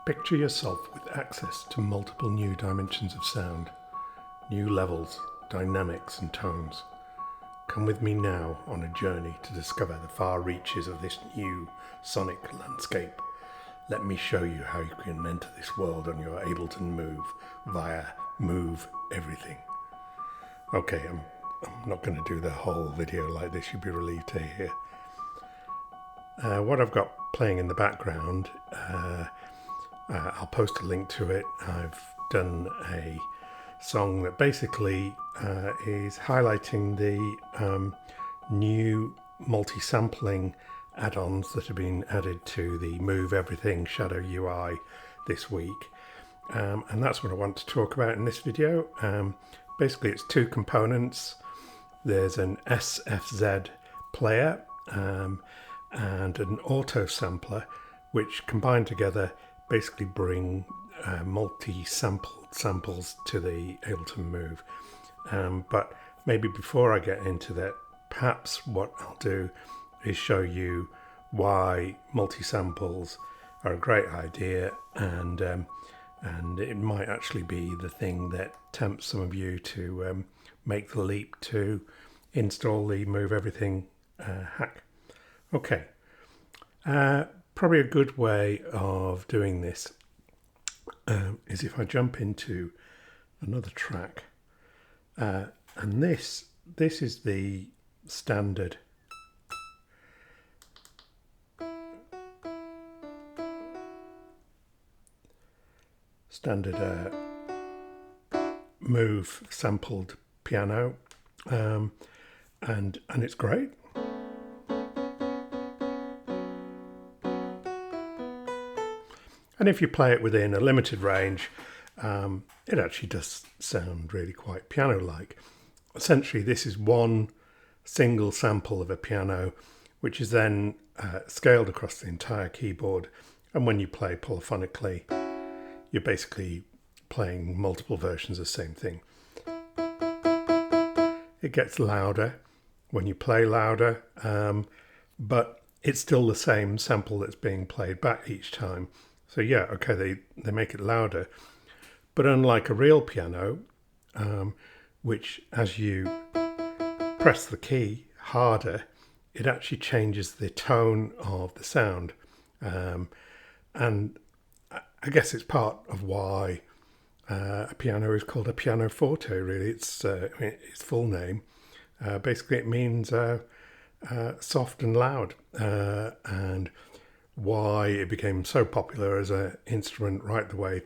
Picture yourself with access to multiple new dimensions of sound, new levels, dynamics and tones. Come with me now on a journey to discover the far reaches of this new sonic landscape. Let me show you how you can enter this world on your Ableton Move via Move Everything. Okay, I'm not going to do the whole video like this, you'll be relieved to hear. What I've got playing in the background, I'll post a link to it. I've done a song that basically is highlighting the new multi-sampling add-ons that have been added to the Move Everything Shadow UI this week. And that's what I want to talk about in this video. Basically it's two components. There's an SFX Player and an Autosampler, which combined together basically bring multi-samples to the Ableton Move. But maybe before I get into that, perhaps what I'll do is show you why multi-samples are a great idea, and it might actually be the thing that tempts some of you to make the leap to install the Move Everything hack. Okay, probably a good way of doing this is if I jump into another track, and this is the standard Move sampled piano, and it's great. And if you play it within a limited range, it actually does sound really quite piano-like. Essentially, this is one single sample of a piano, which is then scaled across the entire keyboard. And when you play polyphonically, you're basically playing multiple versions of the same thing. It gets louder when you play louder, but it's still the same sample that's being played back each time. So yeah, okay, they make it louder, but unlike a real piano, which as you press the key harder, it actually changes the tone of the sound. And I guess it's part of why a piano is called a pianoforte, really. It's its full name. Basically it means soft and loud, and why it became so popular as an instrument right the way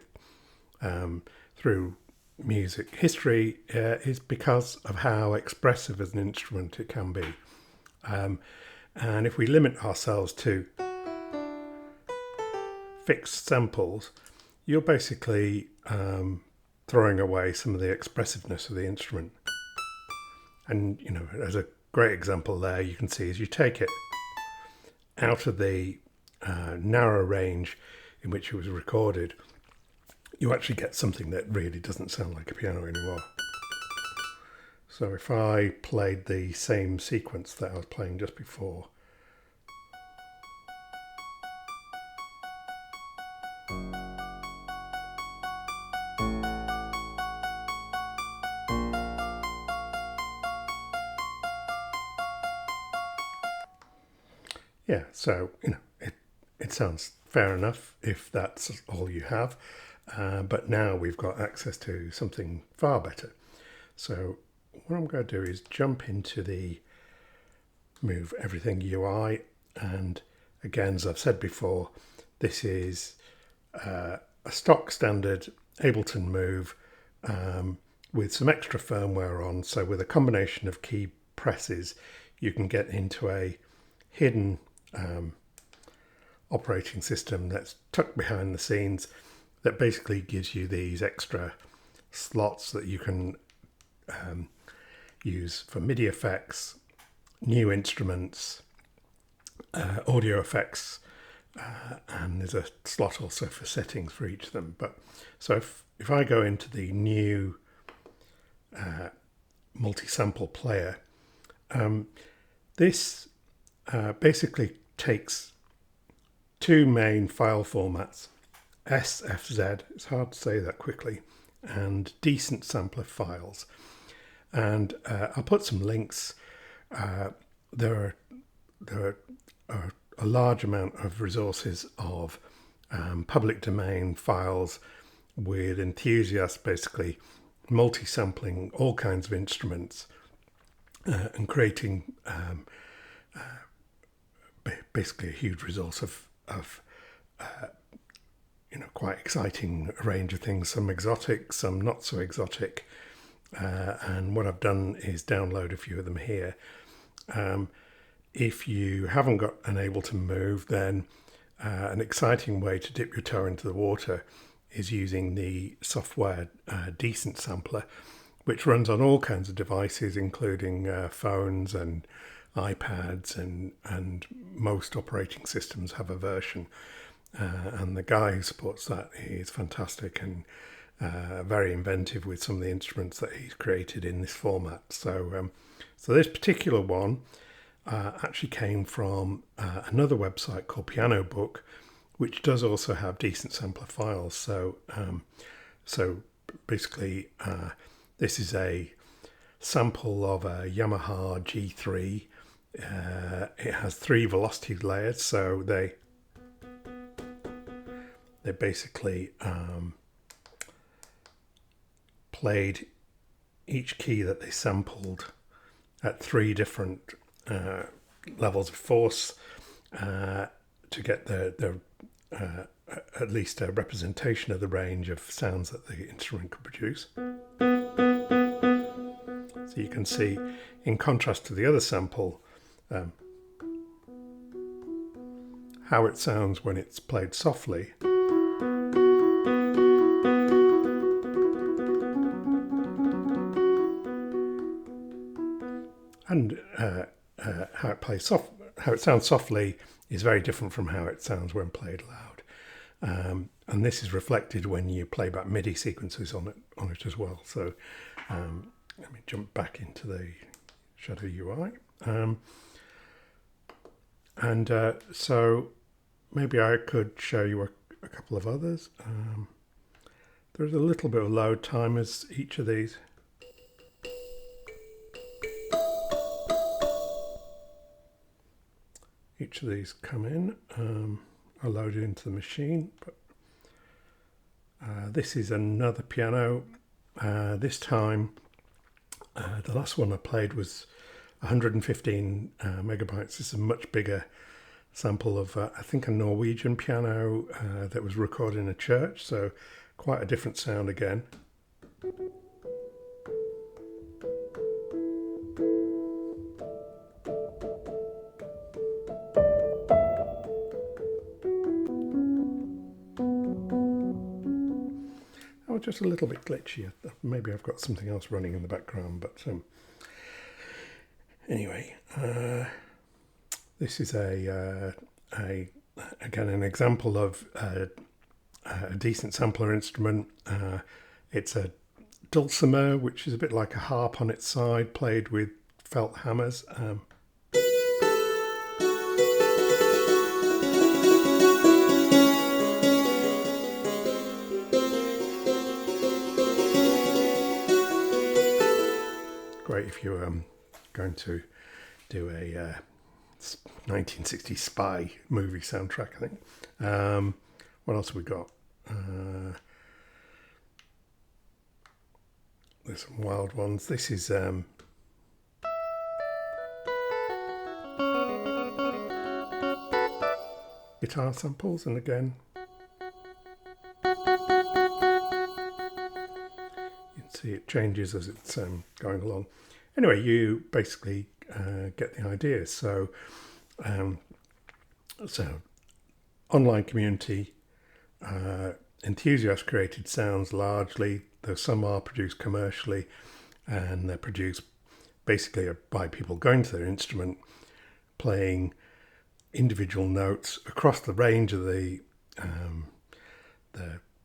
through music history is because of how expressive as an instrument it can be. And if we limit ourselves to fixed samples, you're basically throwing away some of the expressiveness of the instrument. And, you know, as a great example there, you can see as you take it out of the narrow range in which it was recorded, you actually get something that really doesn't sound like a piano anymore. So if I played the same sequence that I was playing just before, yeah, so, you know, it sounds fair enough if that's all you have, but now we've got access to something far better. So what I'm going to do is jump into the Move Everything UI, and again, as I've said before, this is a stock standard Ableton Move with some extra firmware on. So with a combination of key presses, you can get into a hidden operating system that's tucked behind the scenes that basically gives you these extra slots that you can use for MIDI effects, new instruments, audio effects, and there's a slot also for settings for each of them. But so if I go into the new multi-sample player, this basically takes two main file formats, SFZ, it's hard to say that quickly, and decent sampler files. And I'll put some links. There are a large amount of resources of public domain files with enthusiasts basically multi-sampling all kinds of instruments and creating basically a huge resource of quite exciting range of things, some exotic, some not so exotic. And what I've done is download a few of them here. If you haven't got an Ableton Move, then an exciting way to dip your toe into the water is using the software Decent Sampler, which runs on all kinds of devices, including phones and iPads, and most operating systems have a version. And the guy who supports that is fantastic and very inventive with some of the instruments that he's created in this format. So this particular one actually came from another website called Piano Book, which does also have decent sampler files. So basically, this is a sample of a Yamaha G3. It has 3 velocity layers, so they basically played each key that they sampled at 3 different levels of force to get the at least a representation of the range of sounds that the instrument could produce. So you can see, in contrast to the other sample, how it sounds when it's played softly. And how it sounds softly is very different from how it sounds when played loud. And this is reflected when you play back MIDI sequences on it as well. So let me jump back into the Shadow UI. So maybe I could show you a couple of others. There's a little bit of load time as each of these. Each of these come in, are loaded into the machine. But this is another piano. This time, the last one I played was 115 megabytes. This is a much bigger sample of, I think, a Norwegian piano that was recorded in a church. So quite a different sound again. Just a little bit glitchy. Maybe I've got something else running in the background, but anyway, this is again an example of a decent sampler instrument. It's a dulcimer, which is a bit like a harp on its side, played with felt hammers. Great if you're going to do a 1960s spy movie soundtrack, I think. What else have we got? There's some wild ones. This is guitar samples, and again you can see it changes as it's going along. Anyway, you basically get the idea. So online community, enthusiast created sounds largely, though some are produced commercially, and they're produced basically by people going to their instrument, playing individual notes across the range of that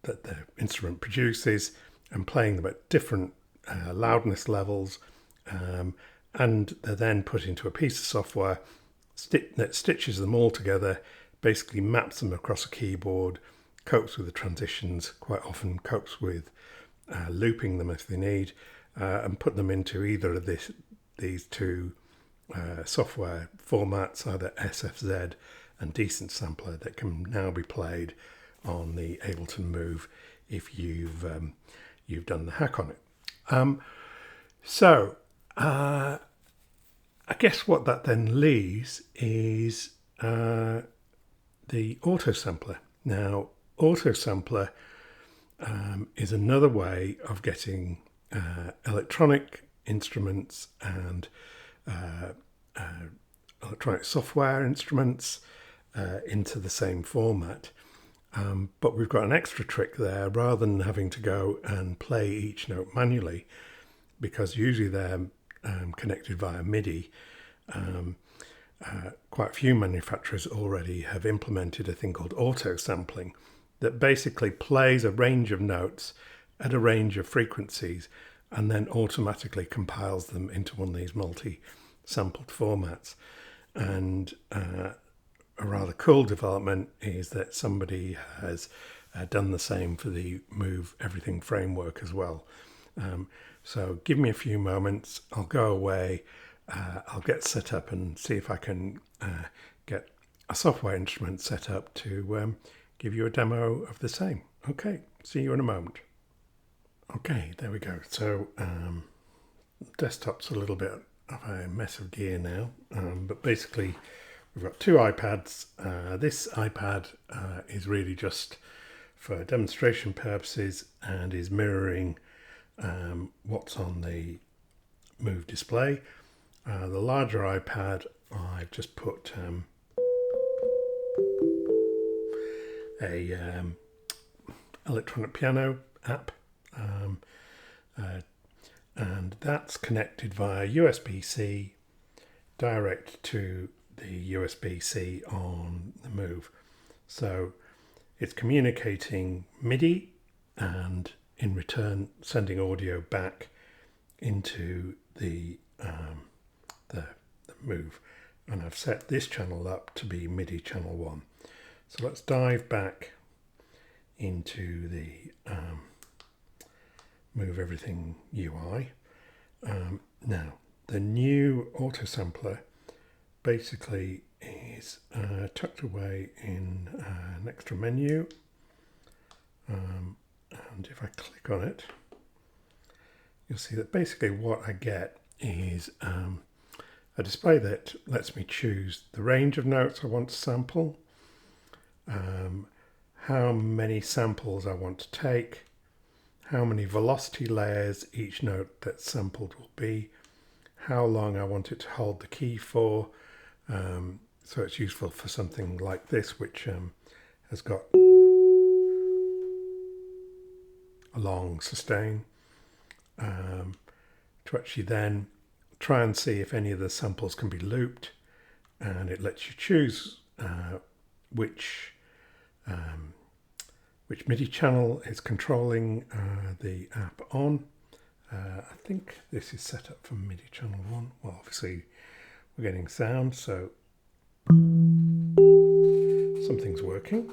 the instrument produces, and playing them at different loudness levels, and they're then put into a piece of software that stitches them all together, basically maps them across a keyboard, copes with the transitions, quite often copes with looping them if they need, and put them into either of these two software formats, either SFZ and Decent Sampler, that can now be played on the Ableton Move if you've done the hack on it. So I guess what that then leaves is the Autosampler. Now, Autosampler is another way of getting electronic instruments and electronic software instruments into the same format. But we've got an extra trick there. Rather than having to go and play each note manually, because usually they're connected via MIDI, quite a few manufacturers already have implemented a thing called auto-sampling that basically plays a range of notes at a range of frequencies and then automatically compiles them into one of these multi-sampled formats. And a rather cool development is that somebody has done the same for the Move Everything framework as well. So give me a few moments, I'll go away, I'll get set up and see if I can get a software instrument set up to give you a demo of the same. Okay, see you in a moment. Okay, there we go. So desktop's a little bit of a mess of gear now, but basically we've got two iPads. This iPad is really just for demonstration purposes and is mirroring what's on the Move display. The larger iPad, I've just put a electronic piano app, and that's connected via USB-C direct to the USB-C on the Move. So it's communicating MIDI and in return sending audio back into the Move. And I've set this channel up to be MIDI channel 1. So let's dive back into the Move Everything UI. Now, the new Autosampler basically is tucked away in an extra menu. And if I click on it, you'll see that basically what I get is a display that lets me choose the range of notes I want to sample, how many samples I want to take, how many velocity layers each note that's sampled will be, how long I want it to hold the key for, so it's useful for something like this, which has got a long sustain, to actually then try and see if any of the samples can be looped, and it lets you choose which MIDI channel is controlling the app on. I think this is set up for MIDI channel 1. Well, obviously we're getting sound, so something's working.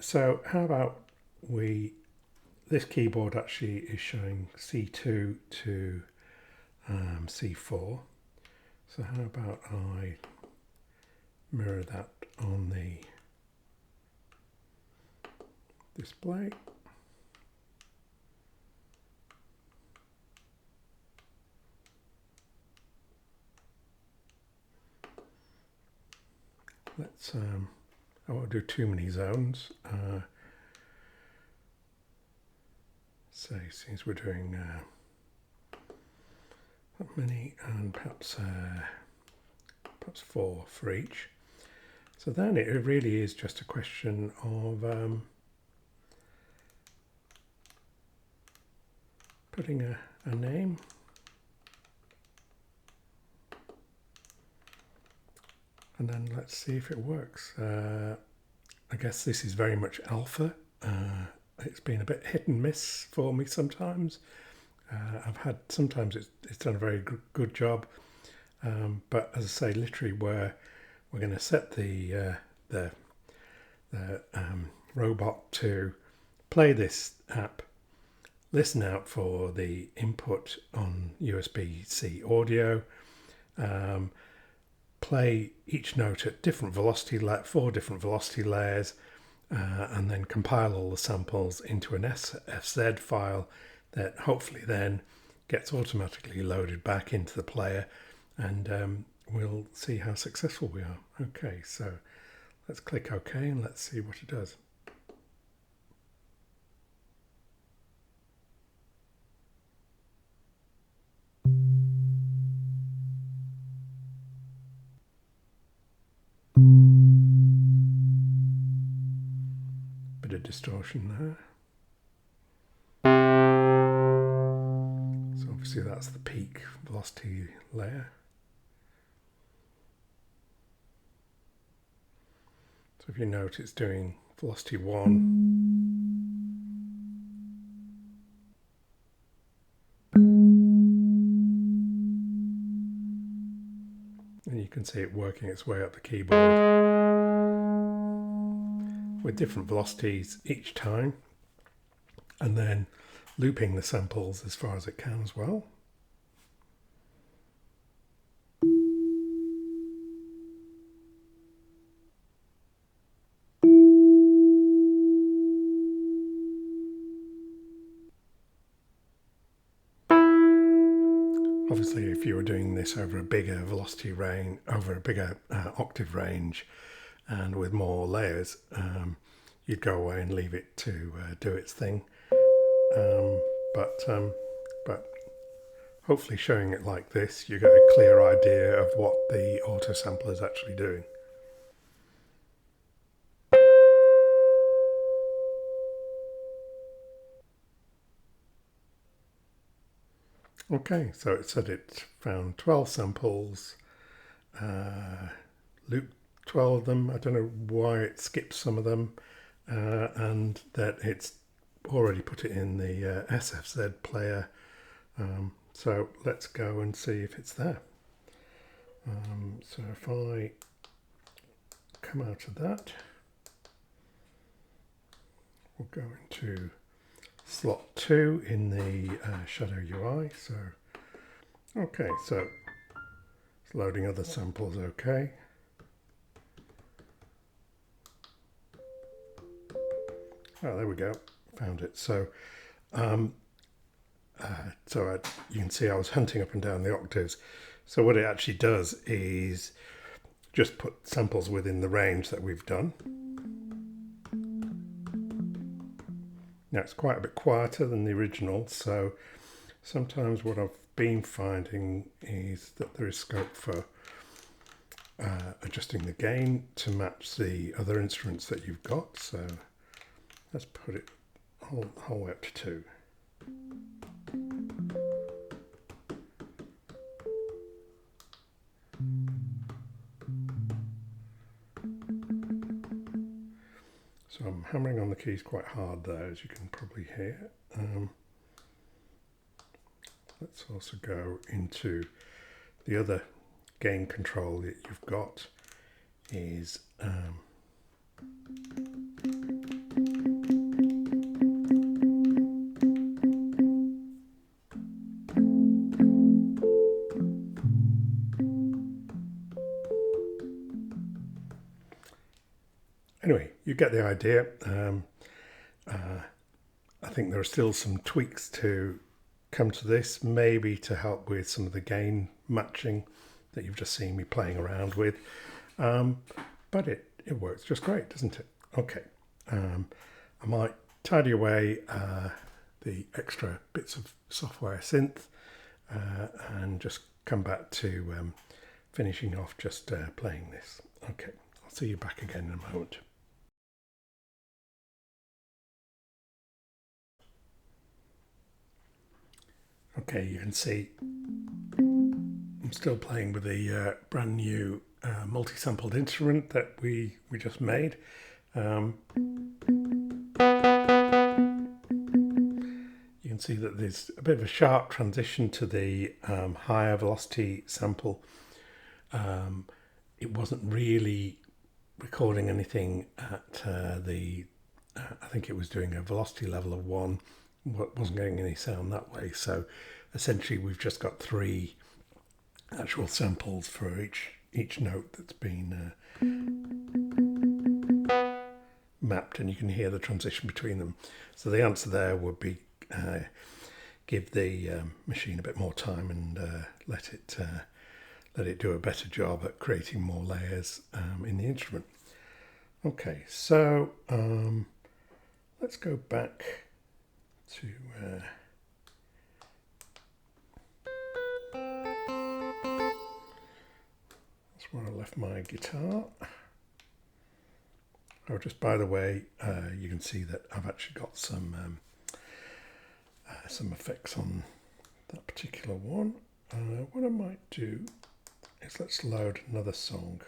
So how about this keyboard actually is showing C2 to C4. So how about I mirror that on the display. Let's I won't do too many zones. Say since we're doing not many, and perhaps 4 for each. So then it really is just a question of putting a name. And then let's see if it works. I guess this is very much alpha. It's been a bit hit and miss for me sometimes. Sometimes it's done a very good job. But as I say, literally we're going to set the the robot to play this app, listen out for the input on USB-C audio, play each note at different velocity, 4 different velocity layers, and then compile all the samples into an SFX file that hopefully then gets automatically loaded back into the player, and we'll see how successful we are. Okay, so let's click OK and let's see what it does. Bit of distortion there. So obviously that's the peak velocity layer. So if you note, it's doing velocity 1. And you can see it working its way up the keyboard with different velocities each time, and then looping the samples as far as it can as well. Obviously, if you were doing this over a bigger velocity range, over a bigger octave range, and with more layers, you'd go away and leave it to do its thing. But hopefully, showing it like this, you get a clear idea of what the Autosampler is actually doing. Okay, so it said it found 12 samples, looped 12 of them. I don't know why it skipped some of them, and that it's already put it in the SFX Player. So let's go and see if it's there. So if I come out of that, we'll go into slot 2 in the Shadow UI. So okay, so it's loading other samples. Okay, oh, there we go, found it. So you can see I was hunting up and down the octaves. So what it actually does is just put samples within the range that we've done. Now it's quite a bit quieter than the original, so sometimes what I've been finding is that there is scope for adjusting the gain to match the other instruments that you've got. So let's put it whole way up to 2. So I'm hammering on the keys quite hard there, as you can probably hear. Let's also go into the other gain control that you've got is anyway, you get the idea. I think there are still some tweaks to come to this, maybe to help with some of the gain matching that you've just seen me playing around with. But it works just great, doesn't it? Okay, I might tidy away the extra bits of software synth and just come back to finishing off just playing this. Okay, I'll see you back again in a moment. Okay, you can see I'm still playing with the brand new multi-sampled instrument that we just made. You can see that there's a bit of a sharp transition to the higher velocity sample. It wasn't really recording anything at I think it was doing a velocity level of 1, wasn't getting any sound that way. So essentially we've just got 3 actual samples for each note that's been mapped, and you can hear the transition between them. So the answer there would be give the machine a bit more time and let it do a better job at creating more layers in the instrument. Okay, so let's go back to that's where I left my guitar. Oh, just by the way, you can see that I've actually got some effects on that particular one. What I might do is let's load another song.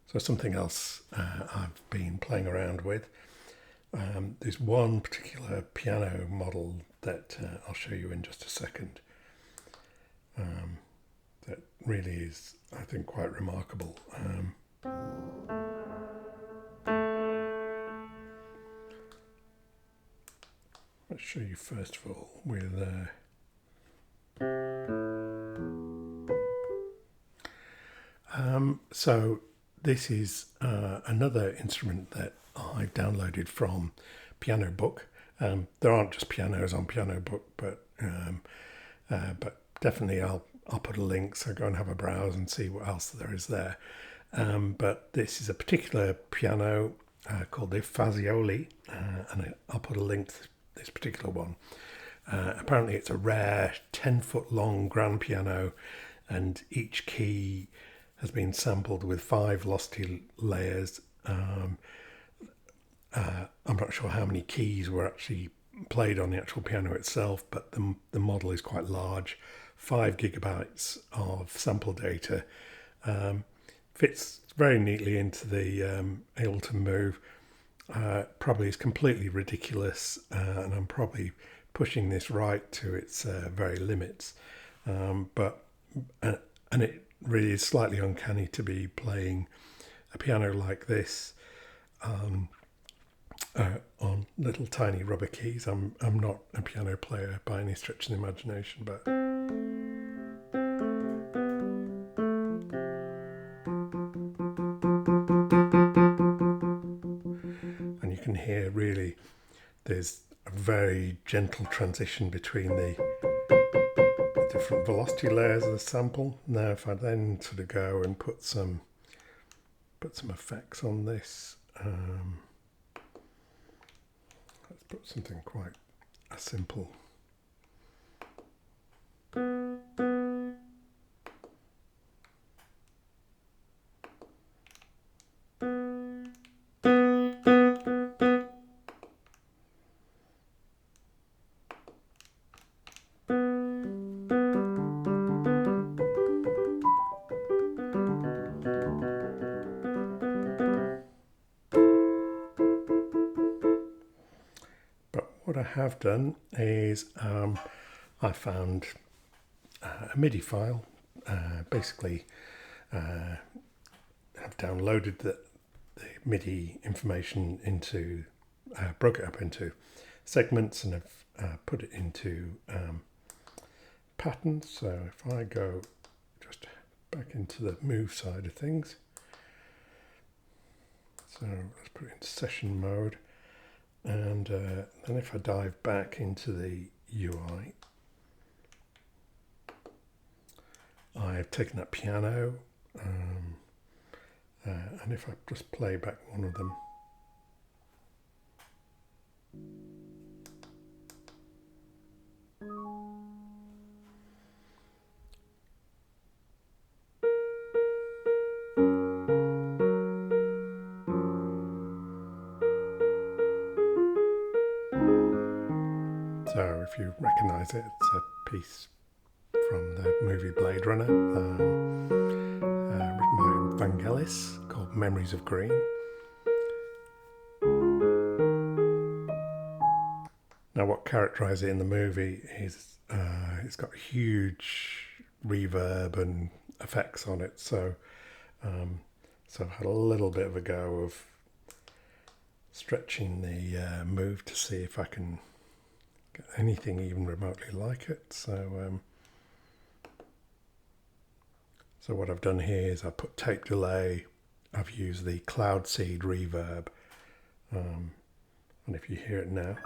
So something else I've been playing around with. There's one particular piano model that I'll show you in just a second. That really is, I think, quite remarkable. Let's show you first of all with so this is another instrument that I downloaded from Piano Book. There aren't just pianos on Piano Book, but definitely I'll put a link, so go and have a browse and see what else there is there. But this is a particular piano called the Fazioli, and I'll put a link to this particular one. Apparently it's a rare 10-foot long grand piano, and each key has been sampled with 5 velocity layers. I'm not sure how many keys were actually played on the actual piano itself, but the model is quite large. 5 gigabytes of sample data. Fits very neatly into the Ableton Move. Probably is completely ridiculous, and I'm probably pushing this right to its very limits. But it really is slightly uncanny to be playing a piano like this on little tiny rubber keys. I'm not a piano player by any stretch of the imagination, but and you can hear really there's a very gentle transition between the different velocity layers of the sample. Now if I then sort of go and put some effects on this, let's put something quite simple. What I have done is I found a MIDI file. Basically, I've downloaded the MIDI information into, broke it up into segments, and I've put it into patterns. So if I go just back into the move side of things, so let's put it into session mode. And then if I dive back into the UI, I've taken that piano, and if I just play back one of them, so if you recognise it, it's a piece from the movie Bladerunner, written by Vangelis, called Memories of Green. Now what characterises it in the movie is it's got huge reverb and effects on it. So so I've had a little bit of a go of stretching the move to see if I can get anything even remotely like it. So so what I've done here is I put tape delay, I've used the cloud seed reverb, and if you hear it now,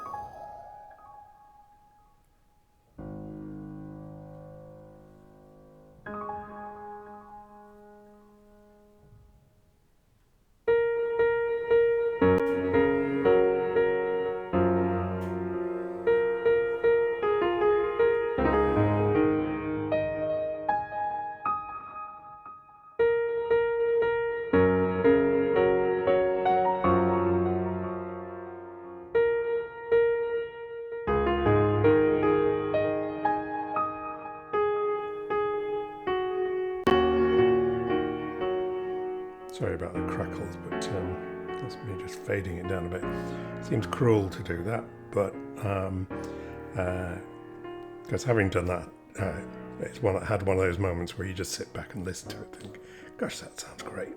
sorry about the crackles, but that's me just fading it down a bit. Seems cruel to do that, but because having done that, it's had one of those moments where you just sit back and listen to it and think, gosh, that sounds great.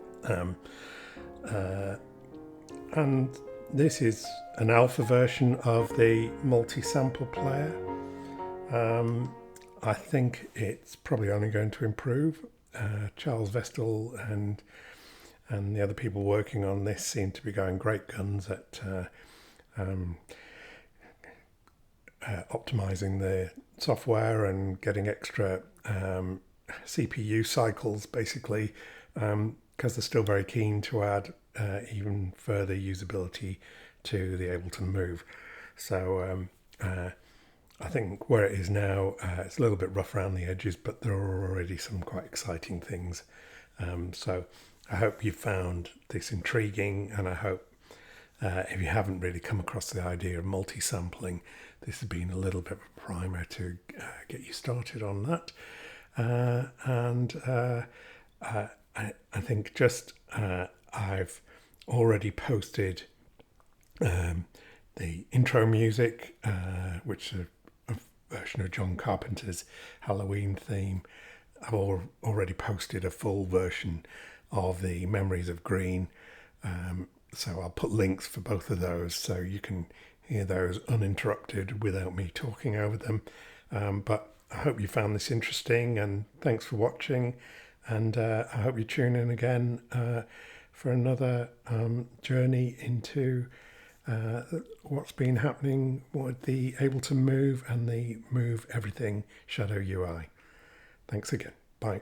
And this is an alpha version of the Multisampler player. I think it's probably only going to improve. Charles Vestal and the other people working on this seem to be going great guns at optimizing the software and getting extra CPU cycles, basically, because they're still very keen to add even further usability to the Ableton Move. So I think where it is now, it's a little bit rough around the edges, but there are already some quite exciting things. So I hope you found this intriguing, and I hope if you haven't really come across the idea of multi-sampling, this has been a little bit of a primer to get you started on that. I think just I've already posted the intro music, which is a version of John Carpenter's Halloween theme. I've already posted a full version of the Memories of Green. So I'll put links for both of those so you can hear those uninterrupted without me talking over them. But I hope you found this interesting, and thanks for watching. And I hope you tune in again for another journey into what's been happening with the Ableton Move and the Move Everything Shadow UI. Thanks again. Bye.